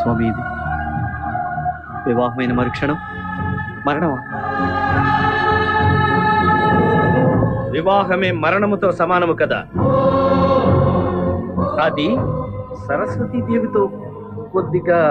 స్వామి ఇది? వివాహమైన మరుక్షణం మరణమా? వివాహమే మరణముతో సమానము కదా. అది సరస్వతీదేవితో కొద్దిగా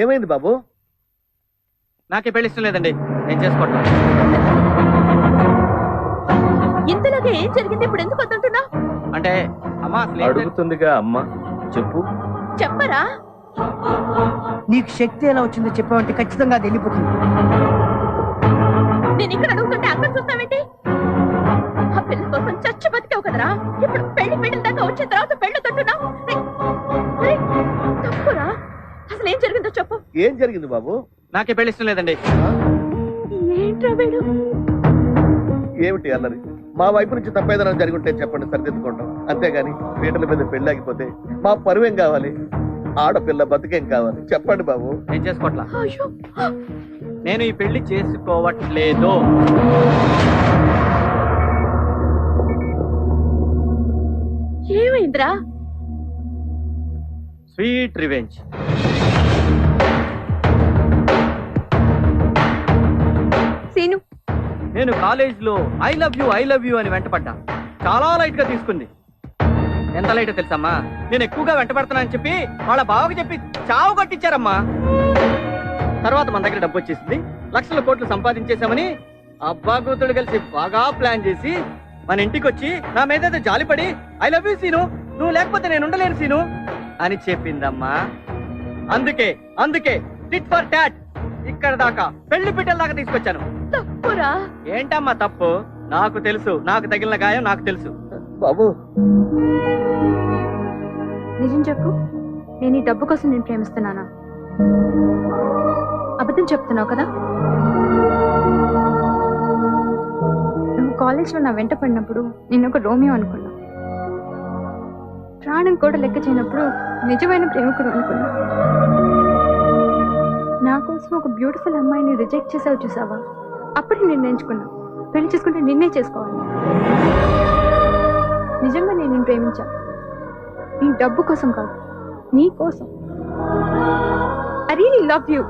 ఏమైంది బాబు? నాకే పెళ్లి ఇష్టం లేదండి, నేను చేసుకోవటం. ఇంతలాగా ఏం జరిగింది? ఇప్పుడు ఎందుకు వద్దంటున్నా? అంటే అమ్మా అడుగుతుందిగా అమ్మ, చెప్పు. చెప్పరా? నీకు శక్తి ఎలా వచ్చిందో చెప్పావంటే ఖచ్చితంగా అది వెళ్ళిపోతుంది. నేను ఇక్కడ అడుగుతుంటే అక్కడ చూస్తావేంటి? ఆ పిల్ల కోసం చచ్చి బతికావు కదరా. ఇప్పుడు పెళ్లి దాకా వచ్చిన తర్వాత పెళ్లి తట్టున్నావు. తప్పురా. అసలు ఏం జరిగిందో చెప్పు. ఏం జరిగింది బాబు? నాకే పెళ్లి ఇష్టం లేదండి. ఏంట్రా వీడు? ఏమిటి అన్నది? మా వైపు నుంచి తప్పేదైనా జరుగుంటే చెప్పండి, సరిదిద్దుకుంటాం. అంతేగాని పీటల మీద పెళ్లి ఆగిపోతే మా పరువేం కావాలి? ఆడపిల్ల బతికేం కావాలి? చెప్పండి బాబు. నేను చేసుకోవట్లా. నేను ఈ పెళ్లి చేసుకోవట్లేదు. ఏమైందిరా? Sweet revenge. సీను, నేను కాలేజ్ లో ఐ లవ్ యూ అని వెంటపడ్డా. చాలా లైట్ గా తీసుకుంది. ఎంత లైట్ తెలుసమ్మా? నేను ఎక్కువగా వెంటపడుతున్నానని చెప్పి వాళ్ళ బావకి చెప్పి చావు కొట్టించారమ్మా. తర్వాత మన దగ్గర డబ్బు వచ్చేసింది, లక్షల కోట్లు సంపాదించేశామని అబ్బా కూతుడు కలిసి బాగా ప్లాన్ చేసి మన ఇంటికి వచ్చి నా మీద జాలిపడి ఐ లవ్ యూ సీను, నువ్వు లేకపోతే నేను ఉండలేను సీను అని చెప్పిందమ్మా. అందుకే టిట్ ఫర్ టాట్ ఇక్కడ దాకా పెళ్లి పిట్టల దాకా తీసుకొచ్చాను. తప్పురా. ఏంటమ్మా తప్పు? నాకు తెలుసు, నాకు తగిలిన గాయం నాకు తెలుసు. బాబు నిజం చెప్పు, నేను ఈ డబ్బు కోసం నేను ప్రేమిస్తున్నానా? అబద్ధం చెప్తున్నావు కదా? నువ్వు కాలేజ్లో నా వెంట పడినప్పుడు నేను ఒక రోమియో అనుకున్నా. ప్రాణం కూడా లెక్క చేయనప్పుడు నిజమైన ప్రేమికుడు అనుకున్నా. నా కోసం ఒక బ్యూటిఫుల్ అమ్మాయిని రిజెక్ట్ చేసావు చూసావా? అప్పుడే నేను ఎంచుకున్నా, పెళ్లి చేసుకుంటే నిన్నే చేసుకోవాలి. నిజంగా నేను నిన్ను ప్రేమించా. నీ డబ్బు కోసం కాదు, నీ కోసం. I really love you.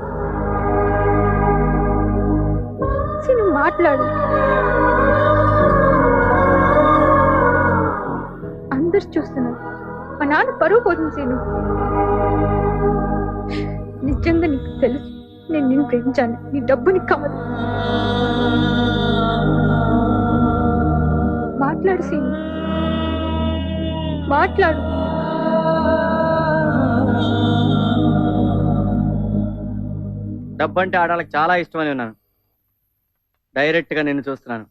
నువ్వు మాట్లాడు. అందరు చూస్తున్నారు, మా నాన్న పరువు పోతుంది. సీను, నిజంగా నీకు తెలుసు నేను నిన్ను ప్రేమించాను, నీ డబ్బుని కాదు. మాట్లాడు సీను, మాట్లాడు. డబ్బు అంటే ఆడాలకు చాలా ఇష్టం అని ఉన్నాను. డైరెక్ట్ గా నిన్ను చూస్తున్నాను,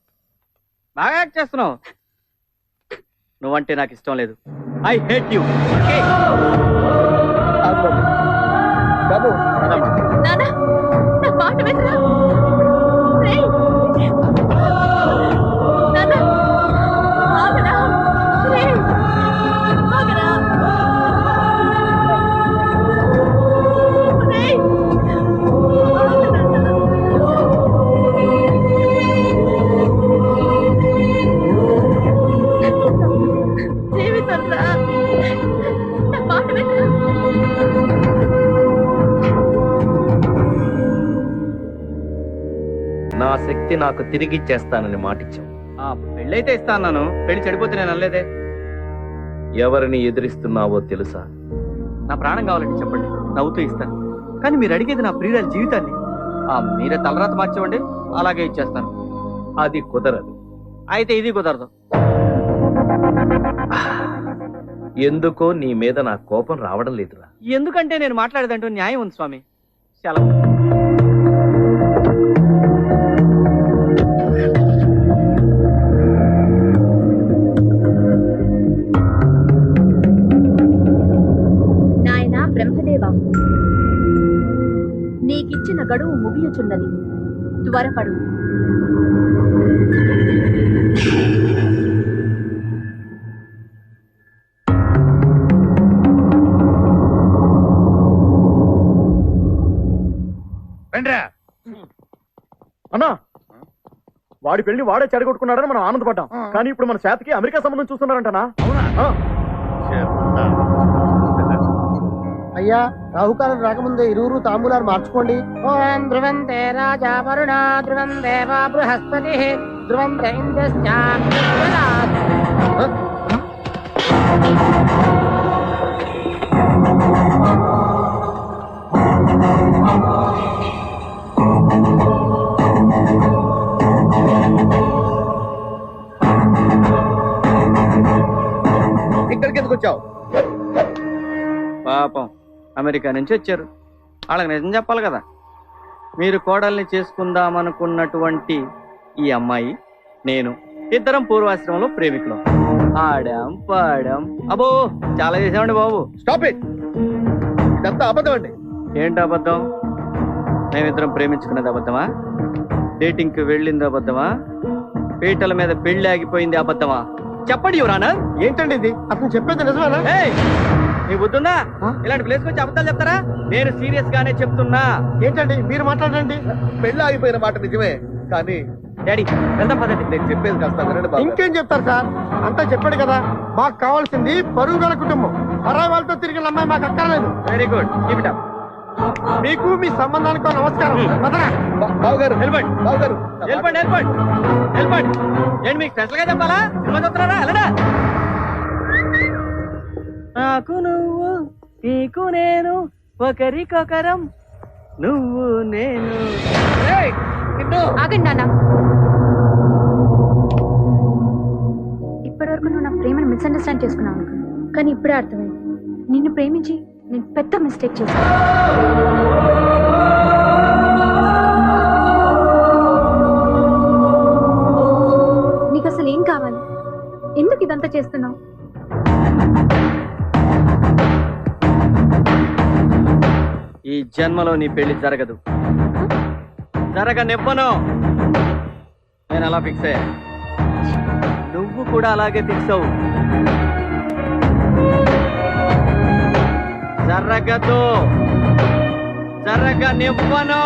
బాగా యాక్ట్ చేస్తున్నావు. నువ్వంటే నాకు ఇష్టం లేదు. I hate you. బాబు నానా, నా మాట వినరా? రేయ్, నానా, ఆగరా. రేయ్, ఆగరా. రేయ్, జీవితం రా. నా మాట వినరా? నా శక్తి నాకు తిరిగిచ్చేస్తానని మాటిచ్చావు. ఆ పెళ్ళైతే ఇస్తా అన్నాను, పెళ్లి చెడిపోతే నేను అనలేదే. ఎవరిని ఎదిరిస్తున్నావో తెలుసా? నా ప్రాణం కావాలంటే చెప్పండి, నవ్వుతూ ఇస్తాను. కానీ మీరు అడిగేది నా ప్రియురాలి జీవితాన్ని. మీరే తలరాత మార్చేవండి, అలాగే ఇచ్చేస్తాను. అది కుదరదు. అయితే ఇది కుదరదు. ఎందుకో నీ మీద నా కోపం రావడం లేదురా. ఎందుకంటే నేను మాట్లాడేదంటూ న్యాయం ఉంది స్వామి. సెలవు. ఉన్నది. త్వరపడు. అన్నా వాడి పెళ్లి వాడే చెడగొట్టుకున్నాడని మనం ఆనందపడ్డాం, కానీ ఇప్పుడు మన శాతకి అమెరికా సంబంధం చూస్తున్నారంటనా? అయ్యా రాహుకాలం రాకముందే ఇరువురు తాంబూలాలు మార్చుకోండి. ఓం ధ్రువంతే రాజా వరుణ ధ్రువం దేవా బృహస్పతి ధ్రువం ఇక్కడికి ఎందుకు వచ్చావు? పాపం అమెరికా నుంచి వచ్చారు, వాళ్ళకి నిజం చెప్పాలి కదా. మీరు కోడల్ని చేసుకుందామనుకున్నటువంటి ఈ అమ్మాయి నేను ఇద్దరం పూర్వాశ్రమంలో ప్రేమికులం. ఆడాం పాడాం, అబ్బో చాలా చేసామండి బాబు. స్టాప్ ఇట్, ఇదంతా అబద్ధం అండి. ఏంటి అబద్ధం? మేమిద్దరం ప్రేమించుకున్నది అబద్ధమా? డేటింగ్ కి వెళ్ళింది అబద్ధమా? పీటల మీద పెళ్లి ఆగిపోయింది అబద్ధమా? చెప్పండి యువరానా. ఏంటండి ఇది? అతను చెప్పేది నిజమేనా? నీ బుద్ధున్నా? ఇలాంటి ప్లేస్ వచ్చి అబద్ధాలు చెప్తారా? నేను సీరియస్ గానే చెప్తున్నా. ఏంటండి మీరు మాట్లాడండి. పెళ్లి ఆగిపోయిన మాట నిజమే, కానీ డాడీ వెళ్దాం పదండి. నేను చెప్పేది కాస్త వినండి బాబు. ఇంకేం చెప్తారు సార్? అంతా చెప్పాడు కదా. మాకు కావాల్సింది పరువు గల కుటుంబం. పరాయి వాళ్ళతో తిరిగిన అమ్మాయి మాకు అక్కర్లేదు. Very good, keep it up. మీకు మీ సంబంధానికి నమస్కారం. బాబు గారు, వెళ్ళిపోండి బాబు గారు, వెళ్ళిపోండి వెళ్ళిపోండి వెళ్ళిపోండి. ఏంటి మీకు స్పెషల్ గా చెప్పాలా? సినిమా చూస్తున్నారా? వెళ్ళడా. నాకు నువ్వు నీకు నేను ఒకరికొకరం నువ్వు నేను. ఆగండి నాన్న. ఇప్పటివరకు నువ్వు నా ప్రేమను మిస్అండర్స్టాండ్ చేసుకున్నావు అనుకున్నా, కానీ ఇప్పుడే అర్థమైంది. నిన్ను ప్రేమించి నేను పెద్ద మిస్టేక్ చేశాను. నీకు అసలు ఏం కావాలి? ఎందుకు ఇదంతా చేస్తున్నావు? ఈ జన్మలో నీ పెళ్లి జరగదు, జరగనివ్వను. నేను అలా ఫిక్స్ అయ్యా, నువ్వు కూడా అలాగే ఫిక్స్ అవ్వు. జరగదు, జరగనివ్వను.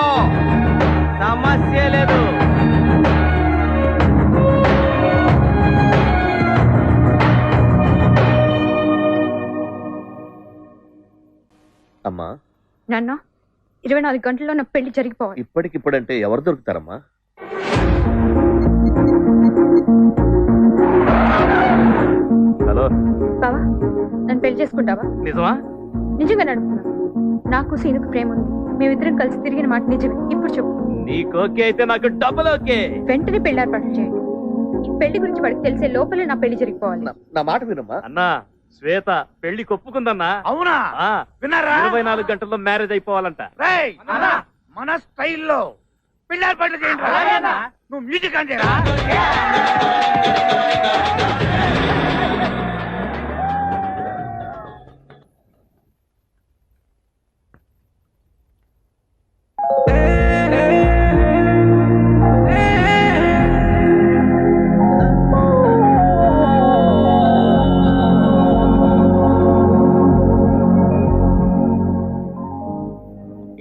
సమస్య లేదు. అమ్మా నాన్న 24 గంటల్లో నా పెళ్లి జరిగిపోవాలి. ఇప్పటికిప్పుడంటే ఎవరు దొరుకుతారమ్మా? హలో బావా, నన్ను పెళ్లి చేసుకుంటావా? నిజమా? నిజంగా నడుపుతున్నా. నాకు సీనుకు ప్రేమ ఉంది. మేమిద్దరం కలిసి తిరిగిన మాట నిజమే. ఇప్పుడు చెప్పు. నీకు ఓకే అయితే నాకు డబుల్ ఓకే. వెంటనే పెళ్లి ఏర్పాటు చేయండి. ఈ పెళ్లి గురించి వాడికి తెలిసే లోపలే నా పెళ్లి జరిగిపోవాలి. నా మాట వినమ్మా. అన్నా, శ్వేత పెళ్లి కొప్పుకుందన్నా. అవునా? విన్నారా? 24 గంటల్లో మ్యారేజ్ అయిపోవాలంట. మన స్టైల్లో పెళ్లి ఏర్పాట్లు చేయండి. నువ్వు మ్యూజిక్ అంటే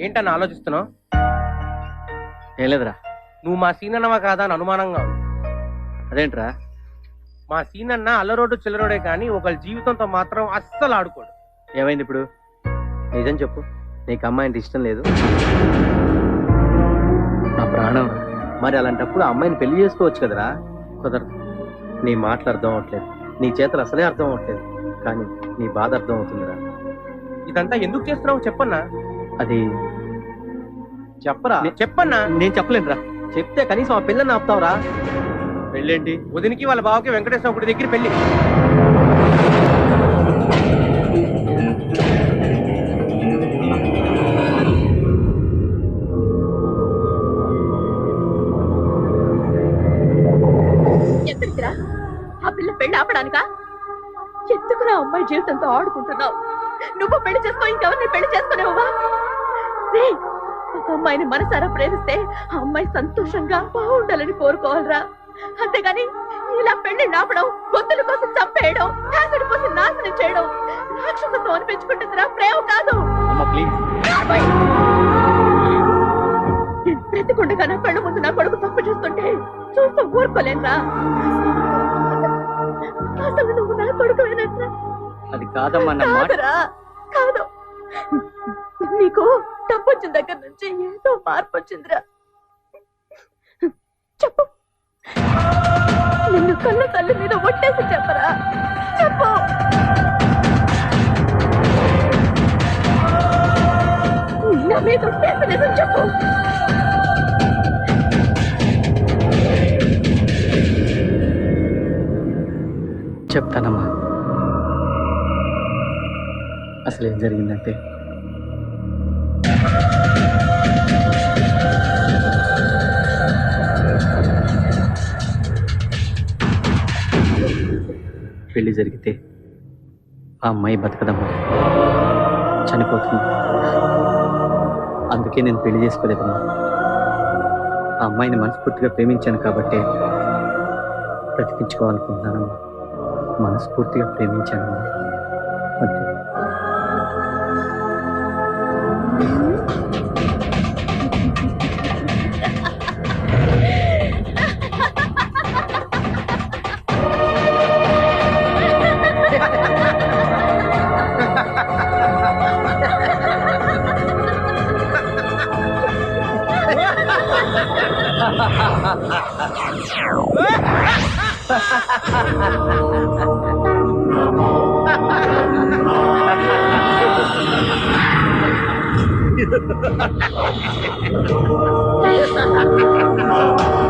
ఏంటని ఆలోచిస్తున్నావు? ఏం లేదురా. నువ్వు మా సీనన్నవా కాదా అని అనుమానంగా ఉంది. అదేంట్రా? మా సీనన్న అల్లరోడు చిల్లరోడే కానీ ఒకళ్ళ జీవితంతో మాత్రం అస్సలు ఆడుకోడు. ఏమైంది ఇప్పుడు? నిజం చెప్పు. నీకు అమ్మాయి అంటే ఇష్టం లేదు? నా ప్రాణం. మరి అలాంటప్పుడు అమ్మాయిని పెళ్లి చేసుకోవచ్చు కదరా. కుదరదు. నీ మాటలు అర్థం అవట్లేదు, నీ చేతలు అసలే అర్థం అవట్లేదు, కానీ నీ బాధ అర్థం అవుతుందిరా. ఇదంతా ఎందుకు చేస్తున్నావు చెప్పన్నా? అది చెప్పరా? చెప్పన్నా. నేను చెప్పలేనురా. చెప్తే కనీసం ఆ పిల్లని ఆపుతావురా. పెళ్ళేంటి? వదినికి వాళ్ళ బావకి వెంకటేశ్వర గుడి దగ్గర పెళ్లి. ఎక్కడికిరా? ఆ పిల్ల పెళ్లి ఆపడానికా? ఎందుకురా అమ్మాయి జీవితంతో ఆడుకుంటున్నావు? నువ్వు పెళ్లి చేసుకో, ఇంకెవరిని పెళ్లి చేసుకునేవా? ఒక అమ్మాయిని మనసారా ప్రేమిస్తే ఆ అమ్మాయి సంతోషంగా బాగుండాలని కోరుకోవాలరా. అంతేగాని ఇలా పెళ్లి నాపడం, గొంతుల కోసం చంపేయడం, యాసిడ్ పోసి నాశనం చేయడం రాక్షసత్వం అనిపించుకుంటుందిరా, ప్రేమ కాదు. అమ్మ ప్లీజ్. నేను బ్రతికుండగా నా కళ్ళు ముందు నా కొడుకు తప్పు చూస్తుంటే చూస్తూ ఊరుకోలేనురా. అసలు నువ్వు నా కొడుకువేనట్రా? అది కాదమ్మా నా మాట. కాదురా, కాదు. నీకు డబ్బు వచ్చిన దగ్గర నుంచి ఏదో మార్పు వచ్చిందిరా. చెప్పు, నిన్ను కళ్ళ తల్లి మీద ఒట్టేసి చెప్పరా, చెప్పు. నా మీద ఒట్టేసి నిజం చెప్పు. చెప్తానమ్మా. అసలు ఏం జరిగిందంటే పెళ్లి జరిగితే ఆ అమ్మాయి బతకదమ్మా, చనిపోతుంది. అందుకే నేను పెళ్లి చేసుకోలేదమ్మా. ఆ అమ్మాయిని మనస్ఫూర్తిగా ప్రేమించాను కాబట్టి బ్రతికించుకోవాలనుకుంటున్నానమ్మా. మనస్ఫూర్తిగా ప్రేమించానమ్మా, అంతే. Ha ha ha ha!